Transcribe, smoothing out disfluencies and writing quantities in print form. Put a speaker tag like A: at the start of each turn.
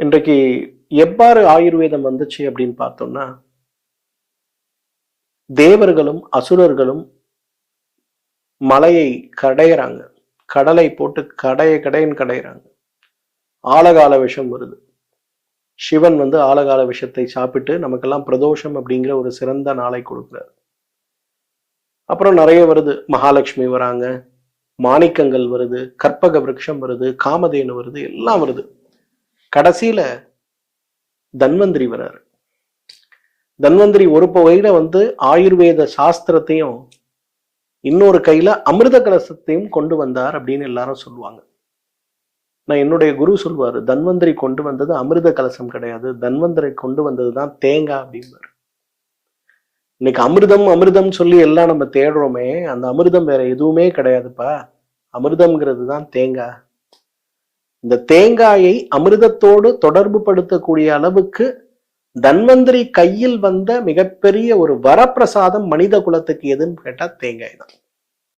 A: இன்றைக்கு எவ்வாறு ஆயுர்வேதம் வந்துச்சு அப்படின்னு பார்த்தோம்னா, தேவர்களும் அசுரர்களும் மலையை கடையறாங்க. கடலை போட்டு கடைன்னு கடையறாங்க. ஆலகால விஷம் வருது. சிவன் ஆலகால விஷத்தை சாப்பிட்டு நமக்கெல்லாம் பிரதோஷம் அப்படிங்கிற ஒரு சிறந்த நாளை கொடுக்கிறார். அப்புறம் நிறைய வருது. மகாலட்சுமி வராங்க, மாணிக்கங்கள் வருது, கற்பக விருட்சம் வருது, காமதேனு வருது, எல்லாம் வருது. கடைசியில தன்வந்திரி வராரு. தன்வந்திரி ஒரு கையில ஆயுர்வேத சாஸ்திரத்தையும் இன்னொரு கையில அமிர்த கலசத்தையும் கொண்டு வந்தார் அப்படின்னு எல்லாரும் சொல்லுவாங்க. நான் என்னுடைய குரு சொல்வாரு, தன்வந்திரி கொண்டு வந்தது அமிர்த கலசம் கிடையாது, தன்வந்திரி கொண்டு வந்ததுதான் தேங்காய் அப்படிம்பாரு. இன்னைக்கு அமிர்தம் அமிர்தம் சொல்லி எல்லாம் நம்ம தேடுறோமே, அந்த அமிர்தம் வேற எதுவுமே கிடையாதுப்பா. அமிர்தம்ங்கிறது தான் தேங்காய். இந்த தேங்காயை அமிர்தத்தோடு தொடர்பு படுத்தக்கூடிய அளவுக்கு தன்வந்திரி கையில் வந்த மிகப்பெரிய ஒரு வரப்பிரசாதம் மனித குலத்துக்கு எதுன்னு கேட்டா தேங்காய் தான்.